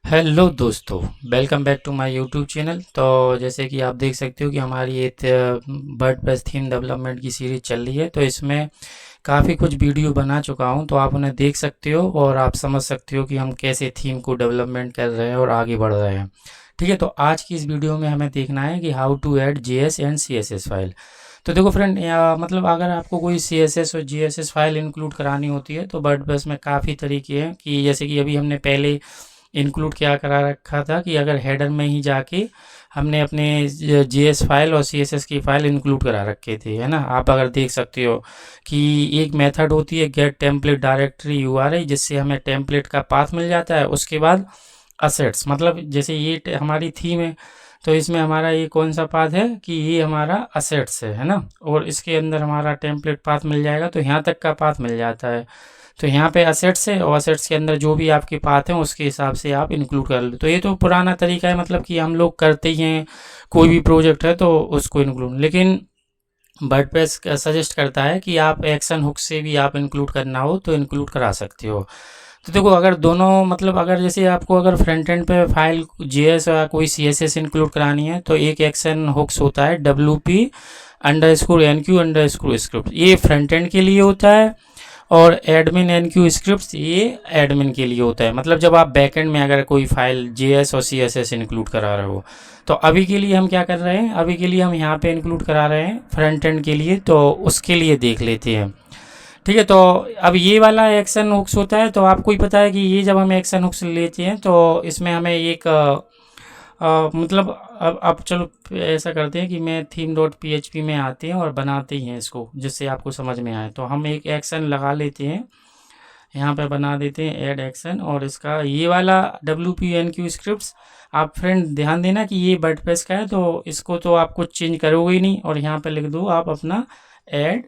Hello दोस्तों, welcome back to my YouTube channel. तो जैसे कि आप देख सकते हो कि हमारी ये वर्डप्रेस थीम डेवलपमेंट की सीरीज चल रही है। तो इसमें काफ़ी कुछ वीडियो बना चुका हूँ, तो आप उन्हें देख सकते हो और आप समझ सकते हो कि हम कैसे थीम को डेवलपमेंट कर रहे हैं और आगे बढ़ रहे हैं। ठीक है, तो आज की इस वीडियो में हमें देखना है कि how to add JS and CSS file. तो देखो फ्रेंड, मतलब अगर आपको कोई सीएसएस और जीएसएस फाइल इंक्लूड करानी होती है तो वर्डप्रेस में काफ़ी तरीके हैं। कि जैसे कि अभी हमने पहले इंक्लूड क्या करा रखा था कि अगर हेडर में ही जाके हमने अपने जेएस फाइल और सीएसएस की फाइल इंक्लूड करा रखे थे, है ना। आप अगर देख सकते हो कि एक मेथड होती है गेट टेम्पलेट डायरेक्टरी यूआरएल, जिससे हमें टेम्पलेट का पाथ मिल जाता है। उसके बाद असेट्स, मतलब जैसे ये हमारी थीम है, तो इसमें हमारा ये कौन सा पाथ है कि ये हमारा असेट्स है ना। और इसके अंदर हमारा टेम्पलेट पाथ मिल जाएगा, तो यहाँ तक का पाथ मिल जाता है। तो यहाँ पे असेट्स है और असेट्स के अंदर जो भी आपके पाथ हैं उसके हिसाब से आप इंक्लूड कर लो। तो ये तो पुराना तरीका है, मतलब कि हम लोग करते ही हैं, कोई भी प्रोजेक्ट है तो उसको इंक्लूड। लेकिन वर्डप्रेस सजेस्ट करता है कि आप एक्शन हुक से भी आप इंक्लूड करना हो तो इंक्लूड करा सकते हो। तो देखो, अगर दोनों, मतलब अगर जैसे आपको अगर फ्रंट एंड पे फाइल जेएस या कोई सीएसएस इंक्लूड करानी है तो एक एक्शन हुक्स होता है WP_NQ_ स्क्रिप्ट, ये फ्रंट एंड के लिए होता है। और एडमिन NQ स्क्रिप्ट ये एडमिन के लिए होता है, मतलब जब आप बैकएंड में अगर कोई फाइल जेएस और सीएसएस इंक्लूड करा रहे हो। तो अभी के लिए हम क्या कर रहे हैं, अभी के लिए हम यहाँ पे इंक्लूड करा रहे हैं फ्रंट एंड के लिए, तो उसके लिए देख लेते हैं। ठीक है, तो अब ये वाला एक्शन हुक्स होता है, तो आपको ही पता है कि ये जब हम एक्शन हुक्स लेते हैं तो इसमें हमें एक मतलब अब चलो ऐसा करते हैं कि मैं theme.php में आते हैं और बनाते ही हैं इसको, जिससे आपको समझ में आए। तो हम एक एक्शन लगा लेते हैं, यहाँ पे बना देते हैं ऐड एक्शन। और इसका ये वाला WP_NQ स्क्रिप्ट्स, आप फ्रेंड ध्यान देना कि ये वर्डप्रेस का है, तो इसको तो आप कुछ चेंज करोगे ही नहीं। और यहाँ पे लिख दो आप अपना ऐड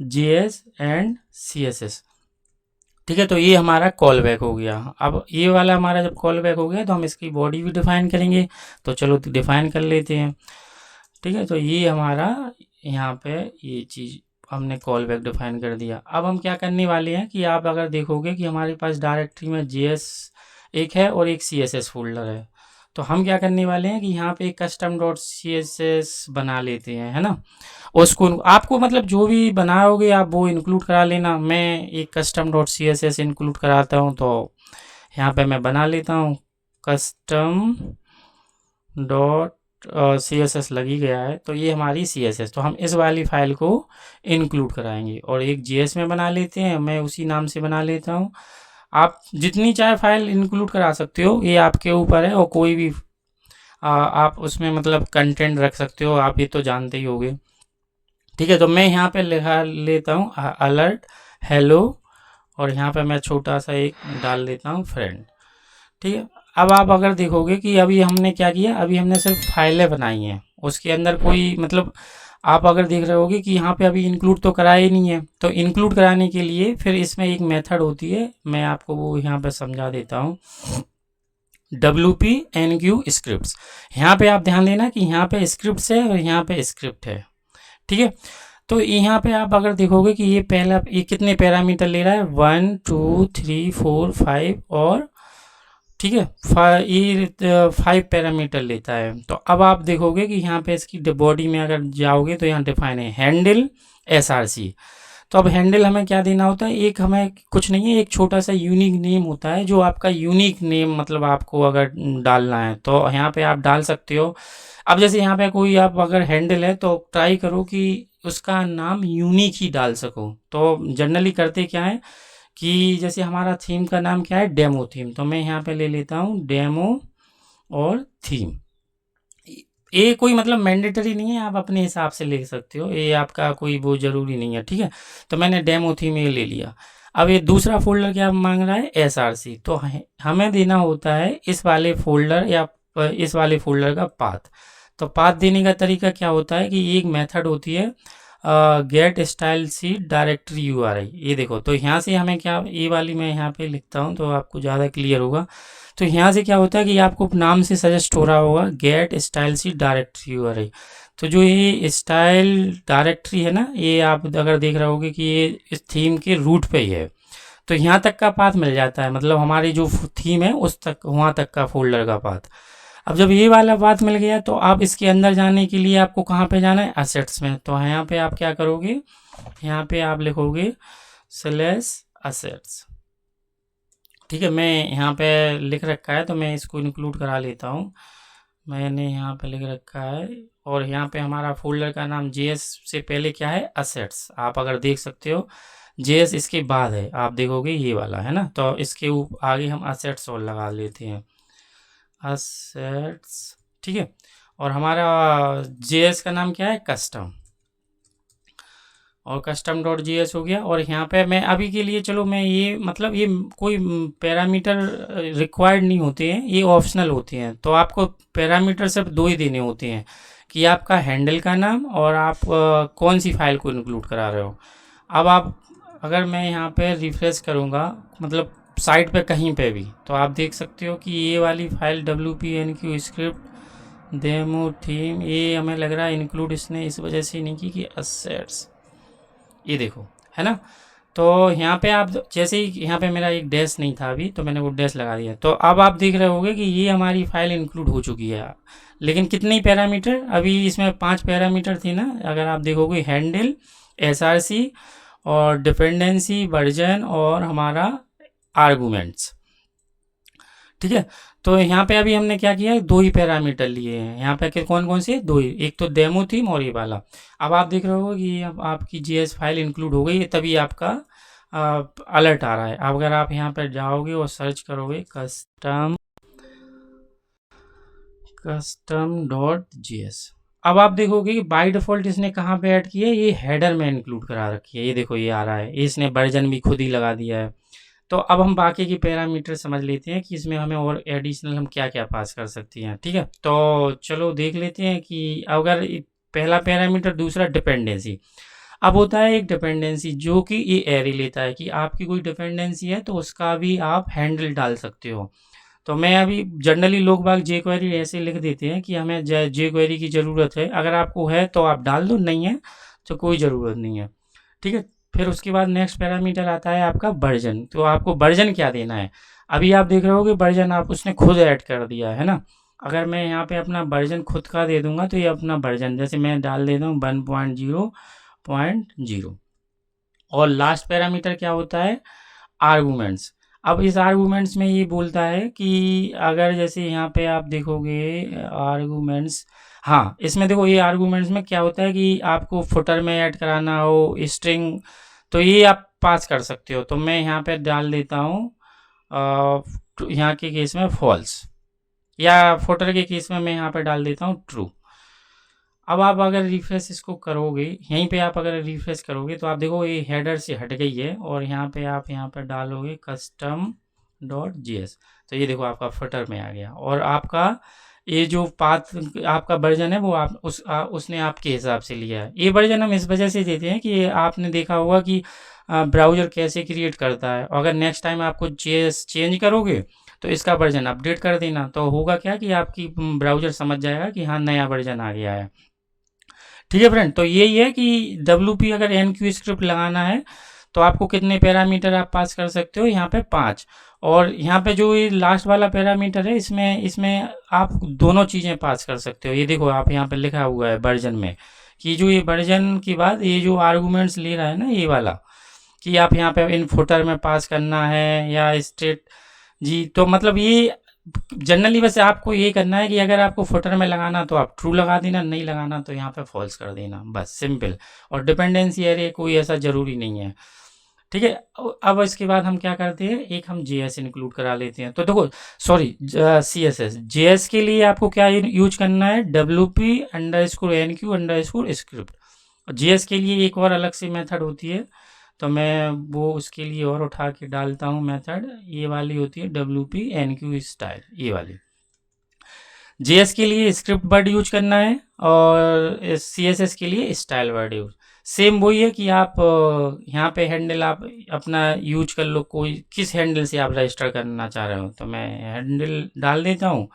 जेएस एंड सीएसएस। ठीक है, तो ये हमारा कॉल बैक हो गया। अब ये वाला हमारा जब कॉल बैक हो गया तो हम इसकी बॉडी भी डिफाइन करेंगे। तो चलो डिफाइन कर लेते हैं। ठीक है, तो ये हमारा यहाँ पे ये चीज़ हमने कॉल बैक डिफाइन कर दिया। अब हम क्या करने वाले हैं कि आप अगर देखोगे कि हमारे पास डायरेक्टरी में जेएस एक है और एक सीएसएस फोल्डर है। तो हम क्या करने वाले हैं कि यहाँ पे custom.css बना लेते हैं, है ना। उसको आपको, मतलब जो भी बनाओगे आप वो इंक्लूड करा लेना। मैं एक custom.css इंक्लूड कराता हूँ, तो यहाँ पे मैं बना लेता हूँ custom.css लग ही गया है। तो ये हमारी CSS, तो हम इस वाली फाइल को इंक्लूड कराएंगे। और एक JS में बना लेते हैं, मैं उसी नाम से बना लेता हूँ। आप जितनी चाहे फाइल इंक्लूड करा सकते हो, ये आपके ऊपर है। और कोई भी आप उसमें मतलब कंटेंट रख सकते हो, आप ये तो जानते ही होगे। ठीक है, तो मैं यहाँ पे लिखा लेता हूँ अलर्ट हेलो, और यहाँ पे मैं छोटा सा एक डाल देता हूँ फ्रेंड। ठीक है, अब आप अगर देखोगे कि अभी हमने क्या किया, अभी हमने सिर्फ फाइलें बनाई हैं, उसके अंदर कोई, मतलब आप अगर देख रहे होगे कि यहाँ पे अभी इंक्लूड तो कराया ही नहीं है। तो इंक्लूड कराने के लिए फिर इसमें एक मेथड होती है, मैं आपको वो यहाँ पे समझा देता हूँ। WP_NQ स्क्रिप्ट्स, यहाँ पे आप ध्यान देना कि यहाँ पे स्क्रिप्ट्स है और यहाँ पे स्क्रिप्ट है। ठीक है, तो यहाँ पे आप अगर देखोगे कि ये पहला, ये कितने पैरामीटर ले रहा है, 1 2 3 4 5 और, ठीक है, ये 5 पैरामीटर लेता है। तो अब आप देखोगे कि यहाँ पे इसकी बॉडी में अगर जाओगे तो यहाँ डिफाइन है हैंडल SRC। तो अब हैंडल हमें क्या देना होता है, एक हमें कुछ नहीं है, एक छोटा सा यूनिक नेम होता है, जो आपका यूनिक नेम, मतलब आपको अगर डालना है तो यहाँ पे आप डाल सकते हो। अब जैसे यहाँ पे कोई आप अगर हैंडल है तो ट्राई करो कि उसका नाम यूनिक ही डाल सको। तो जनरली करते क्या है कि जैसे हमारा थीम का नाम क्या है, डेमो थीम, तो मैं यहाँ पे ले लेता हूँ डेमो और थीम। ये कोई मतलब मैंडेटरी नहीं है, आप अपने हिसाब से ले सकते हो, ये आपका कोई वो ज़रूरी नहीं है। ठीक है, तो मैंने डेमो थीम ये ले लिया। अब ये दूसरा फोल्डर क्या मांग रहा है, SRC। तो हमें देना होता है इस वाले फोल्डर या इस वाले फोल्डर का पाथ। तो पाथ देने का तरीका क्या होता है कि एक मेथड होती है get stylesheet directory URI। ये देखो, तो यहाँ से हमें क्या, ये वाली मैं यहाँ पे लिखता हूँ तो आपको ज़्यादा क्लियर होगा। तो यहाँ से क्या होता है कि आपको नाम से सजेस्ट हो रहा होगा get stylesheet directory URI। तो जो ये स्टाइल डायरेक्टरी है ना, ये आप अगर देख रहे होगे कि ये इस थीम के रूट पे ही है। तो यहाँ तक का पाथ मिल जाता है, मतलब हमारी जो थीम है उस तक, वहाँ तक का फोल्डर का पाथ। अब जब ये वाला पाथ मिल गया तो आप इसके अंदर जाने के लिए आपको कहाँ पे जाना है, असेट्स में। तो यहाँ पे आप क्या करोगे, यहाँ पे आप लिखोगे स्लैश असेट्स। ठीक है, मैं यहाँ पे लिख रखा है तो मैं इसको इंक्लूड करा लेता हूँ। मैंने यहाँ पे लिख रखा है, और यहाँ पे हमारा फोल्डर का नाम जेएस से पहले क्या है, असेट्स। आप अगर देख सकते हो जेएस इसके बाद है, आप देखोगे ये वाला है ना, तो इसके आगे हम असेट्स और लगा लेते हैं, असेट्स। ठीक है, और हमारा जेएस का नाम क्या है, कस्टम, और कस्टम डॉट जीएस हो गया। और यहाँ पे मैं अभी के लिए, चलो मैं ये, मतलब ये कोई पैरामीटर रिक्वायर्ड नहीं होते हैं, ये ऑप्शनल होते हैं। तो आपको पैरामीटर सिर्फ 2 ही देने होते हैं, कि आपका हैंडल का नाम और आप कौन सी फाइल को इंक्लूड करा रहे हो। अब आप, अगर मैं यहाँ पे रिफ्रेश करूँगा, मतलब साइट पे कहीं पे भी, तो आप देख सकते हो कि ये वाली file WPNQ script demo theme, ये हमें लग रहा है इंक्लूड इसने इस वजह से नहीं की कि असेट्स, ये देखो, है ना। तो यहाँ पे आप जैसे ही, यहाँ पे मेरा एक डैश नहीं था अभी, तो मैंने वो डैश लगा दिया, तो अब आप देख रहे होंगे कि ये हमारी फाइल इंक्लूड हो चुकी है। लेकिन कितनी पैरामीटर, अभी इसमें 5 पैरामीटर थी ना, अगर आप देखोगे हैंडल, SRC और डिपेंडेंसी, वर्जन और हमारा आर्गूमेंट्स। ठीक है, तो यहाँ पे अभी हमने क्या किया है, 2 ही पैरामीटर लिए हैं यहाँ पे, कौन कौन से, 2 ही, एक तो डेमो थीम और ये वाला। अब आप देख रहे हो कि अब आपकी जीएस फाइल इंक्लूड हो गई है, तभी आपका अलर्ट आ रहा है। अब अगर आप यहाँ पर जाओगे और सर्च करोगे कस्टम डॉट जीएस, अब आप देखोगे कि बाय डिफ़ॉल्ट इसने कहाँ पे ऐड किया है, ये हेडर में इंक्लूड करा रखी है। ये देखो ये आ रहा है, इसने वर्जन भी खुद ही लगा दिया है। तो अब हम बाकी की पैरामीटर समझ लेते हैं कि इसमें हमें और एडिशनल हम क्या क्या पास कर सकती हैं। ठीक है, तो चलो देख लेते हैं कि अगर पहला पैरामीटर, दूसरा डिपेंडेंसी। अब होता है एक डिपेंडेंसी जो कि ये एरे लेता है, कि आपकी कोई डिपेंडेंसी है तो उसका भी आप हैंडल डाल सकते हो। तो मैं अभी, जनरली लोग बाग जे क्वेरी ऐसे लिख देते हैं कि हमें जे क्वेरी की ज़रूरत है, अगर आपको है तो आप डाल दो, नहीं है तो कोई ज़रूरत नहीं है। ठीक है, फिर उसके बाद नेक्स्ट पैरामीटर आता है आपका वर्जन। तो आपको वर्जन क्या देना है, अभी आप देख रहे हो कि वर्जन आप उसने खुद ऐड कर दिया है ना। अगर मैं यहाँ पे अपना वर्जन खुद का दे दूंगा, तो ये अपना वर्जन, जैसे मैं डाल देता हूँ 1.0.0। और लास्ट पैरामीटर क्या होता है, आर्गूमेंट्स। अब इस आर्गूमेंट्स में ये बोलता है कि अगर जैसे यहाँ पे आप देखोगे आर्गूमेंट्स, हाँ इसमें देखो, ये आर्गूमेंट्स में क्या होता है कि आपको फुटर में ऐड कराना हो स्ट्रिंग, तो ये आप पास कर सकते हो। तो मैं यहाँ पे डाल देता हूँ यहाँ के केस में फॉल्स, या फुटर के केस में मैं यहाँ पे डाल देता हूँ ट्रू। अब आप अगर रिफ्रेश इसको करोगे, यहीं पे आप अगर रिफ्रेश करोगे तो आप देखो ये हेडर से हट गई है, और यहाँ पे आप यहाँ पर डालोगे कस्टम डॉट जीएस, तो ये देखो आपका फुटर में आ गया। और आपका ये जो पाथ आपका वर्जन है वो आप उसने आपके हिसाब से लिया है। ये वर्जन हम इस वजह से देते हैं कि आपने देखा होगा कि ब्राउज़र कैसे क्रिएट करता है। अगर नेक्स्ट टाइम आपको जीएस चेंज करोगे तो इसका वर्जन अपडेट कर देना, तो होगा क्या कि आपकी ब्राउज़र समझ जाएगा कि हाँ नया वर्जन आ गया है। ठीक है फ्रेंड, तो यही है कि WP अगर NQ स्क्रिप्ट लगाना है तो आपको कितने पैरामीटर आप पास कर सकते हो, यहाँ पे 5। और यहाँ पे जो ये लास्ट वाला पैरामीटर है, इसमें आप दोनों चीज़ें पास कर सकते हो। ये देखो आप यहाँ पे लिखा हुआ है वर्जन में, कि जो ये वर्जन के बाद ये जो आर्गूमेंट्स ले रहा है ना, ये वाला, कि आप यहाँ पे इन फुटर में पास करना है या स्टेट जी। तो मतलब ये जनरली वैसे आपको ये करना है कि अगर आपको फुटर में लगाना तो आप ट्रू लगा देना, नहीं लगाना तो यहाँ पे फॉल्स कर देना, बस सिंपल। और डिपेंडेंसी एरे कोई ऐसा ज़रूरी नहीं है। ठीक है, अब इसके बाद हम क्या करते हैं, एक हम जेएस इंक्लूड करा लेते हैं। तो देखो, सॉरी CSS, जेएस के लिए आपको क्या यूज करना है, WP_NQ_ स्क्रिप्ट। जेएस के लिए एक और अलग से मेथड होती है, तो मैं वो उसके लिए और उठा के डालता हूँ मेथड, ये वाली होती है WP_NQ स्टाइल, ये वाली। जेएस के लिए स्क्रिप्ट वर्ड यूज करना है, और CSS के लिए स्टाइल वर्ड यूज। सेम वही है कि आप यहाँ पे हैंडल आप अपना यूज कर लो, कोई किस हैंडल से आप रजिस्टर करना चाह रहे हो, तो मैं हैंडल डाल देता हूँ।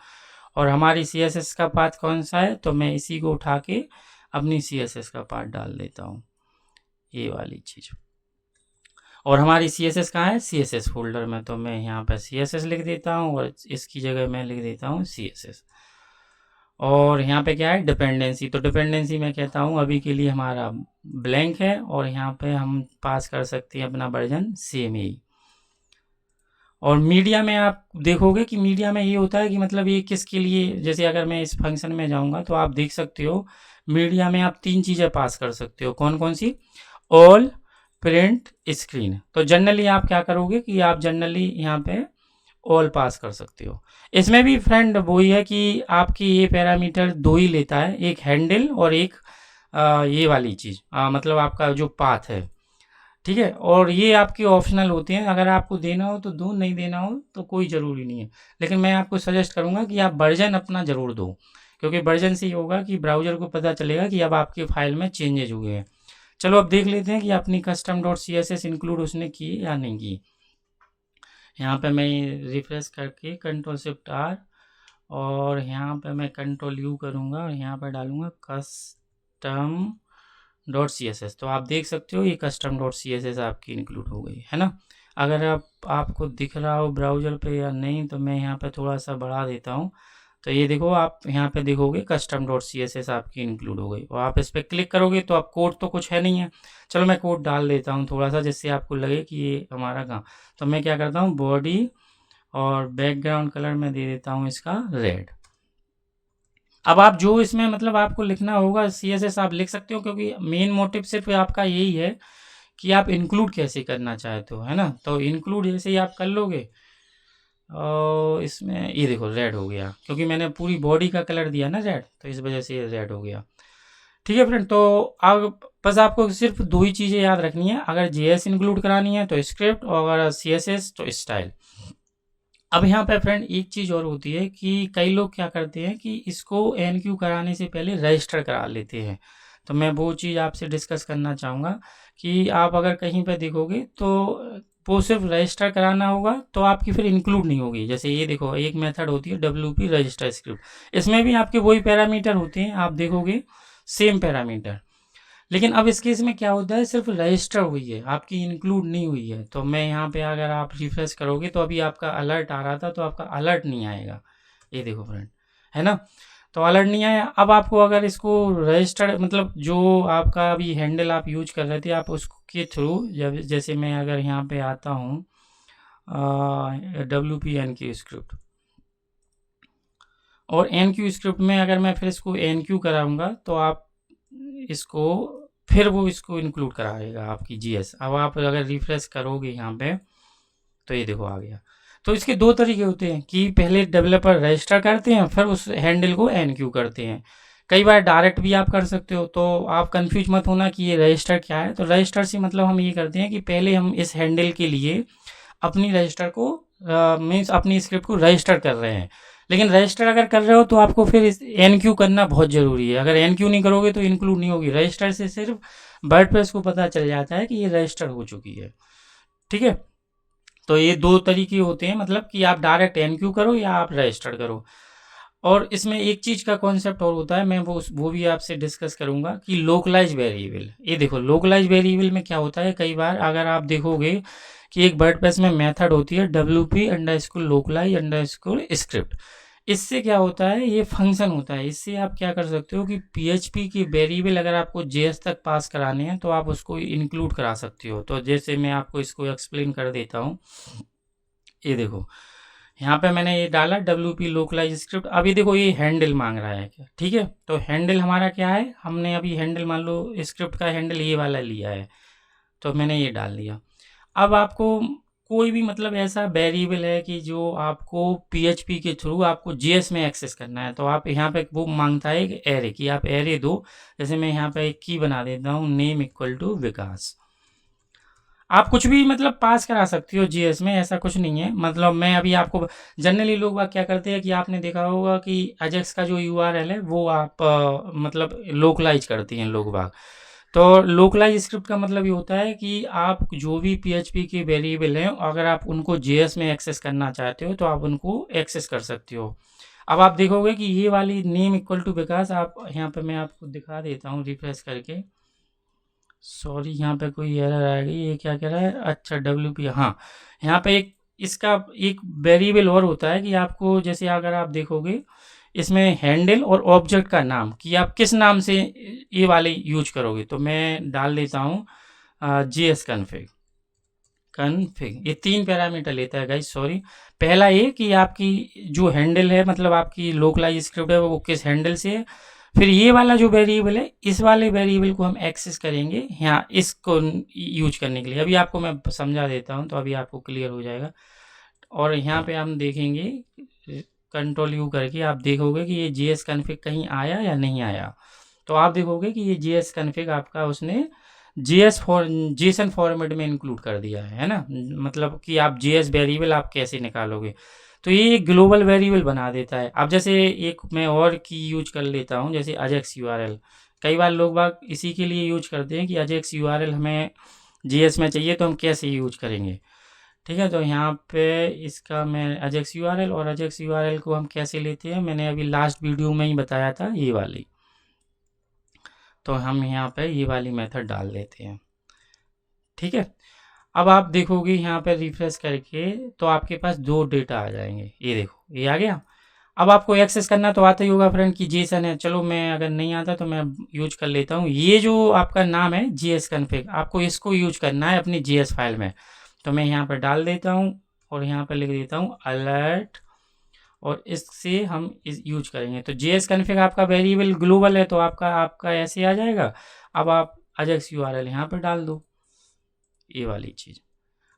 और हमारी CSS का पाथ कौन सा है, तो मैं इसी को उठा के अपनी CSS का पाथ डाल देता हूँ, ये वाली चीज़। और हमारी CSS कहाँ है, CSS फोल्डर में। तो मैं यहाँ पर CSS लिख देता हूँ और इसकी जगह मैं लिख देता हूँ CSS। और यहाँ पे क्या है, डिपेंडेंसी। तो डिपेंडेंसी मैं कहता हूँ अभी के लिए हमारा ब्लैंक है, और यहाँ पे हम पास कर सकते हैं अपना वर्जन सेम ही। और मीडिया में आप देखोगे कि मीडिया में ये होता है कि मतलब ये किसके लिए, जैसे अगर मैं इस फंक्शन में जाऊँगा तो आप देख सकते हो मीडिया में आप 3 चीज़ें पास कर सकते हो। कौन कौन सी, ऑल, प्रिंट, स्क्रीन। तो जनरली आप क्या करोगे कि आप जनरली यहाँ पे ऑल पास कर सकते हो। इसमें भी फ्रेंड वही है कि आपकी ये पैरामीटर 2 ही लेता है, एक हैंडल और एक ये वाली चीज़, मतलब आपका जो पाथ है, ठीक है। और ये आपके ऑप्शनल होते हैं, अगर आपको देना हो तो दो, नहीं देना हो तो कोई ज़रूरी नहीं है। लेकिन मैं आपको सजेस्ट करूँगा कि आप वर्जन अपना ज़रूर दो, क्योंकि वर्जन से ये होगा कि ब्राउज़र को पता चलेगा कि अब आपके फाइल में चेंजेज हुए हैं। चलो अब देख लेते हैं कि अपनी कस्टम डॉट CSS इंक्लूड उसने की या नहीं की। यहाँ पे मैं रिफ्रेश करके Ctrl+Shift+R, और यहाँ पे मैं Ctrl+U करूँगा और यहाँ पर डालूँगा कस्टम डॉट CSS। तो आप देख सकते हो ये कस्टम डॉट CSS आपकी इंक्लूड हो गई है ना। अगर आपको दिख रहा हो ब्राउज़र पे या नहीं, तो मैं यहाँ पे थोड़ा सा बढ़ा देता हूँ। तो ये देखो, आप यहाँ पे देखोगे कस्टम डॉट CSS आपकी इंक्लूड हो गई, और आप इस पर क्लिक करोगे तो आप कोड तो कुछ है नहीं है। चलो मैं कोड डाल देता हूँ थोड़ा सा, जिससे आपको लगे कि ये हमारा काम। तो मैं क्या करता हूँ, बॉडी और बैकग्राउंड कलर में दे देता हूँ इसका रेड। अब आप जो इसमें मतलब आपको लिखना होगा CSS आप लिख सकते हो, क्योंकि मेन मोटिव सिर्फ आपका यही है कि आप इंक्लूड कैसे करना चाहते हो, है ना। तो इंक्लूड जैसे ही आप कर लोगे, और इसमें ये देखो रेड हो गया, क्योंकि मैंने पूरी बॉडी का कलर दिया ना रेड, तो इस वजह से ये रेड हो गया। ठीक है फ्रेंड, तो अब बस आपको सिर्फ 2 ही चीज़ें याद रखनी है। अगर JS इंक्लूड करानी है तो स्क्रिप्ट, और अगर CSS तो स्टाइल। अब यहाँ पे फ्रेंड एक चीज़ और होती है कि कई लोग क्या करते हैं कि इसको NQ कराने से पहले रजिस्टर करा लेते हैं। तो मैं वो चीज़ आपसे डिस्कस करना चाहूँगा कि आप अगर कहीं पे देखोगे तो वो सिर्फ रजिस्टर कराना होगा, तो आपकी फिर इंक्लूड नहीं होगी। जैसे ये देखो, एक मेथड होती है WP रजिस्टर स्क्रिप्ट, इसमें भी आपके वही पैरामीटर होते हैं, आप देखोगे सेम पैरामीटर। लेकिन अब इस केस में क्या होता है, सिर्फ रजिस्टर हुई है, आपकी इंक्लूड नहीं हुई है। तो मैं यहाँ पे अगर आप रिफ्रेश करोगे तो अभी आपका अलर्ट आ रहा था, तो आपका अलर्ट नहीं आएगा। ये देखो फ्रेंड, है ना। तो अलर्ट नहीं आया। अब आपको अगर इसको रजिस्टर मतलब जो आपका अभी हैंडल आप यूज कर रहे थे, आप उसके थ्रू जब जैसे मैं अगर यहाँ पे आता हूँ WP NQ स्क्रिप्ट, और NQ स्क्रिप्ट में अगर मैं फिर इसको NQ कराऊंगा तो आप इसको फिर वो इसको इंक्लूड कराएगा आपकी GS। अब आप अगर रिफ्रेश करोगे यहाँ पे तो ये देखो आ गया। तो इसके 2 तरीके होते हैं कि पहले डेवलपर रजिस्टर करते हैं, फिर उस हैंडल को NQ करते हैं। कई बार डायरेक्ट भी आप कर सकते हो। तो आप कंफ्यूज मत होना कि ये रजिस्टर क्या है। तो रजिस्टर से मतलब हम ये करते हैं कि पहले हम इस हैंडल के लिए अपनी रजिस्टर को मीन्स अपनी स्क्रिप्ट को रजिस्टर कर रहे हैं। लेकिन रजिस्टर अगर कर रहे हो तो आपको फिर NQ करना बहुत ज़रूरी है। अगर NQ नहीं करोगे तो इंक्लूड नहीं होगी। रजिस्टर से सिर्फ वर्डप्रेस को पता चल जाता है कि ये रजिस्टर हो चुकी है। ठीक है, तो ये 2 तरीके होते हैं, मतलब कि आप डायरेक्ट NQ करो या आप रजिस्टर करो। और इसमें एक चीज़ का कॉन्सेप्ट और होता है, मैं वो भी आपसे डिस्कस करूंगा कि लोकलाइज वेरिएबल। ये देखो लोकलाइज वेरिएबल में क्या होता है, कई बार अगर आप देखोगे कि एक वर्डप्रेस में मेथड होती है WP_localize_script। इससे क्या होता है, ये फंक्शन होता है। इससे आप क्या कर सकते हो कि PHP की वेरिएबल अगर आपको JS तक पास कराने हैं तो आप उसको इंक्लूड करा सकते हो। तो जैसे मैं आपको इसको एक्सप्लेन कर देता हूँ। ये देखो यहाँ पे मैंने ये डाला WP लोकलाइज स्क्रिप्ट। अभी देखो ये हैंडल मांग रहा है क्या, ठीक है। तो हैंडल हमारा क्या है, हमने अभी हैंडल मान लो स्क्रिप्ट का हैंडल ये वाला लिया है, तो मैंने ये डाल दिया। अब आपको कोई भी मतलब ऐसा वेरिएबल है कि जो आपको PHP के थ्रू आपको JS में एक्सेस करना है, तो आप यहाँ पे वो मांगता है एक एरे की, आप एरे दो। जैसे मैं यहाँ पे एक की बना देता हूँ, नेम इक्वल टू विकास। आप कुछ भी मतलब पास करा सकती हो JS में, ऐसा कुछ नहीं है। मतलब मैं अभी आपको जनरली लोग बाग क्या करते हैं कि आपने देखा होगा कि अजेक्स का जो URL है वो आप मतलब लोकलाइज करती हैं लोग बाग। तो लोकलाइज स्क्रिप्ट का मतलब ये होता है कि आप जो भी PHP के वेरिएबल हैं, अगर आप उनको JS में एक्सेस करना चाहते हो तो आप उनको एक्सेस कर सकते हो। अब आप देखोगे कि ये वाली नेम इक्वल टू विकास, आप यहाँ पे मैं आपको दिखा देता हूँ रिफ्रेश करके। सॉरी यहाँ पे कोई एरर आ गई, ये क्या कह रहा है, अच्छा WP, हाँ यहाँ पे एक इसका एक वेरिएबल और होता है कि आपको जैसे अगर आप देखोगे इसमें हैंडल और ऑब्जेक्ट का नाम कि आप किस नाम से ये वाले यूज करोगे, तो मैं डाल देता हूँ JS कन्फिग, ये 3 पैरामीटर लेता है गाइस, सॉरी। पहला ये कि आपकी जो हैंडल है, मतलब आपकी लोकलाइज स्क्रिप्ट है वो किस हैंडल से है। फिर ये वाला जो वेरिएबल है, इस वाले वेरिएबल को हम एक्सेस करेंगे यहाँ इसको यूज करने के लिए। अभी आपको मैं समझा देता हूँ तो अभी आपको क्लियर हो जाएगा। और यहाँ पे हम देखेंगे कंट्रोल यू करके, आप देखोगे कि ये JS कन्फिग कहीं आया या नहीं आया। तो आप देखोगे कि ये JS कन्फिग आपका उसने जेसन फॉर्मेट में इंक्लूड कर दिया है ना। मतलब कि आप JS वेरिएबल आप कैसे निकालोगे, तो ये एक ग्लोबल वेरिएबल बना देता है। अब जैसे एक मैं और की यूज कर लेता हूँ, जैसे अजेक्स URL। कई बार लोग बाग इसी के लिए यूज करते हैं कि अजेक्स URL हमें JS में चाहिए तो हम कैसे यूज करेंगे। ठीक है, तो यहाँ पे इसका मैं अजेक्स URL, और अजेक्स URL को हम कैसे लेते हैं मैंने अभी लास्ट वीडियो में ही बताया था, ये वाली। तो हम यहाँ पे ये वाली मेथड डाल देते हैं। ठीक है, अब आप देखोगे यहाँ पे रिफ्रेश करके तो आपके पास 2 डेटा आ जाएंगे। ये देखो ये आ गया। अब आपको एक्सेस करना तो आता ही होगा फ्रेंड कि जेसन है, चलो मैं अगर नहीं आता तो मैं यूज कर लेता हूँ। ये जो आपका नाम है JS कन्फिग, आपको इसको यूज करना है अपनी JS फाइल में। तो मैं यहाँ पर डाल देता हूँ और यहाँ पर लिख देता हूँ अलर्ट, और इससे हम इस यूज करेंगे। तो JS कन्फिग आपका वेरिएबल ग्लोबल है तो आपका ऐसे आ जाएगा। अब आप अजेक्स URL यहाँ पर डाल दो, ये वाली चीज़।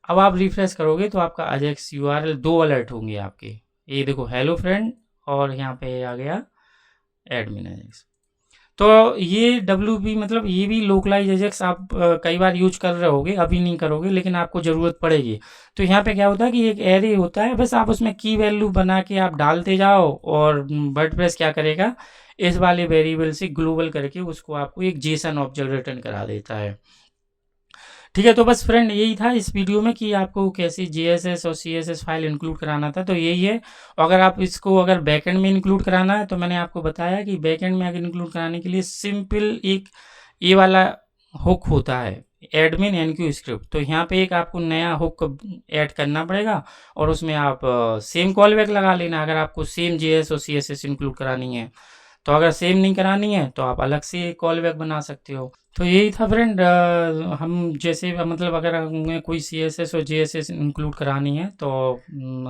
अब आप रिफ्रेश करोगे तो आपका अजेक्स URL 2 अलर्ट होंगे आपके। ये देखो हेलो फ्रेंड, और यहाँ पे आ गया एडमिन अजेक्स। तो ये WP मतलब ये भी लोकलाइज अजेक्स आप कई बार यूज कर रहे होगे, अभी नहीं करोगे लेकिन आपको ज़रूरत पड़ेगी। तो यहाँ पे क्या होता है कि एक एरे होता है, बस आप उसमें की वैल्यू बना के आप डालते जाओ, और वर्डप्रेस क्या करेगा, इस वाले वेरिएबल से ग्लोबल करके उसको आपको एक जेसन ऑब्जेक्ट रिटर्न करा देता है। ठीक है, तो बस फ्रेंड यही था इस वीडियो में कि आपको कैसे JSS और CSS फाइल इंक्लूड कराना था, तो यही है। अगर आप इसको अगर बैकएंड में इंक्लूड कराना है तो मैंने आपको बताया कि बैकएंड में अगर इंक्लूड कराने के लिए सिंपल एक ये वाला हुक होता है, एडमिन NQ स्क्रिप्ट। तो यहाँ पे एक आपको नया हुक ऐड करना पड़ेगा, और उसमें आप सेम कॉल बैक लगा लेना अगर आपको सेम JS और CSS इंक्लूड करानी है। तो अगर सेम नहीं करानी है तो आप अलग से कॉल बैक बना सकते हो। तो यही था फ्रेंड, हम जैसे मतलब अगर हमें कोई CSS और JSS इंक्लूड करानी है तो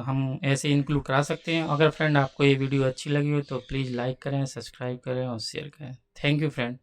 हम ऐसे इंक्लूड करा सकते हैं। अगर फ्रेंड आपको ये वीडियो अच्छी लगी हो तो प्लीज़ लाइक करें, सब्सक्राइब करें और शेयर करें। Thank you friend.